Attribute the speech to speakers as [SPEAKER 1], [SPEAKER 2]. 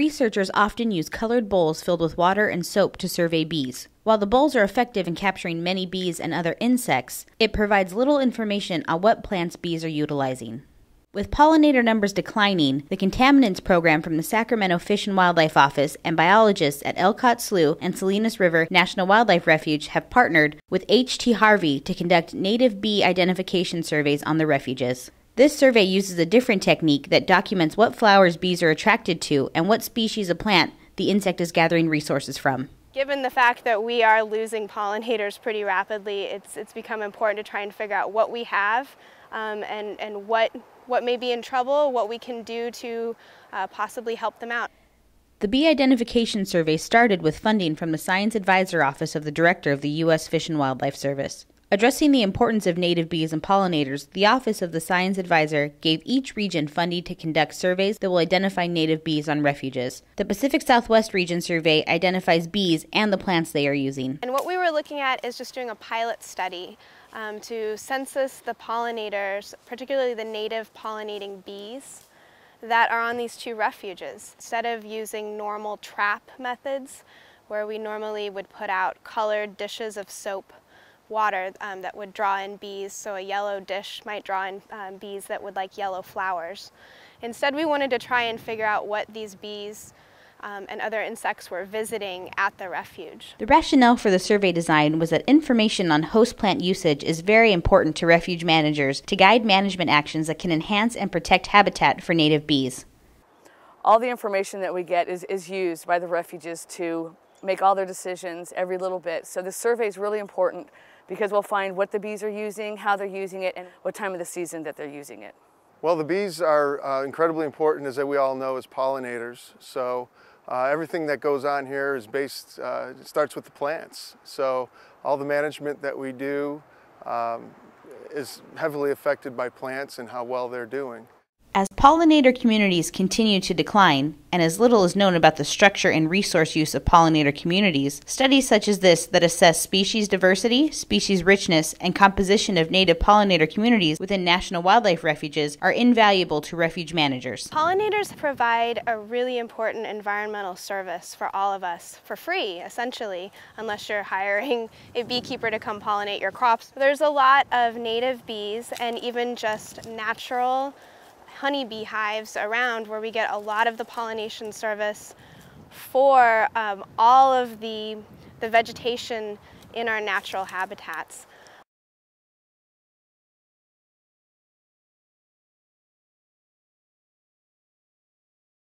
[SPEAKER 1] Researchers often use colored bowls filled with water and soap to survey bees. While the bowls are effective in capturing many bees and other insects, it provides little information on what plants bees are utilizing. With pollinator numbers declining, the contaminants program from the Sacramento Fish and Wildlife Office and biologists at Ellicott Slough and Salinas River National Wildlife Refuge have partnered with H.T. Harvey to conduct native bee identification surveys on the refuges. This survey uses a different technique that documents what flowers bees are attracted to and what species of plant the insect is gathering resources from.
[SPEAKER 2] Given the fact that we are losing pollinators pretty rapidly, it's become important to try and figure out what we have and what may be in trouble, what we can do to possibly help them out.
[SPEAKER 1] The bee identification survey started with funding from the Science Advisor Office of the Director of the U.S. Fish and Wildlife Service. Addressing the importance of native bees and pollinators, the Office of the Science Advisor gave each region funding to conduct surveys that will identify native bees on refuges. The Pacific Southwest Region survey identifies bees and the plants they are using.
[SPEAKER 2] And what we were looking at is just doing a pilot study to census the pollinators, particularly the native pollinating bees that are on these two refuges. Instead of using normal trap methods, where we normally would put out colored dishes of soap water that would draw in bees, so a yellow dish might draw in bees that would like yellow flowers. Instead, we wanted to try and figure out what these bees and other insects were visiting at the refuge.
[SPEAKER 1] The rationale for the survey design was that information on host plant usage is very important to refuge managers to guide management actions that can enhance and protect habitat for native bees.
[SPEAKER 3] All the information that we get is used by the refuges to make all their decisions every little bit. So the survey is really important because we'll find what the bees are using, how they're using it, and what time of the season that they're using it.
[SPEAKER 4] Well, the bees are incredibly important, as we all know, as pollinators. So everything that goes on here is based, starts with the plants. So all the management that we do is heavily affected by plants and how well they're doing.
[SPEAKER 1] As pollinator communities continue to decline, and as little is known about the structure and resource use of pollinator communities, studies such as this that assess species diversity, species richness, and composition of native pollinator communities within national wildlife refuges are invaluable to refuge managers.
[SPEAKER 2] Pollinators provide a really important environmental service for all of us, for free, essentially, unless you're hiring a beekeeper to come pollinate your crops. There's a lot of native bees and even just natural honeybee hives around where we get a lot of the pollination service for all of the vegetation in our natural habitats.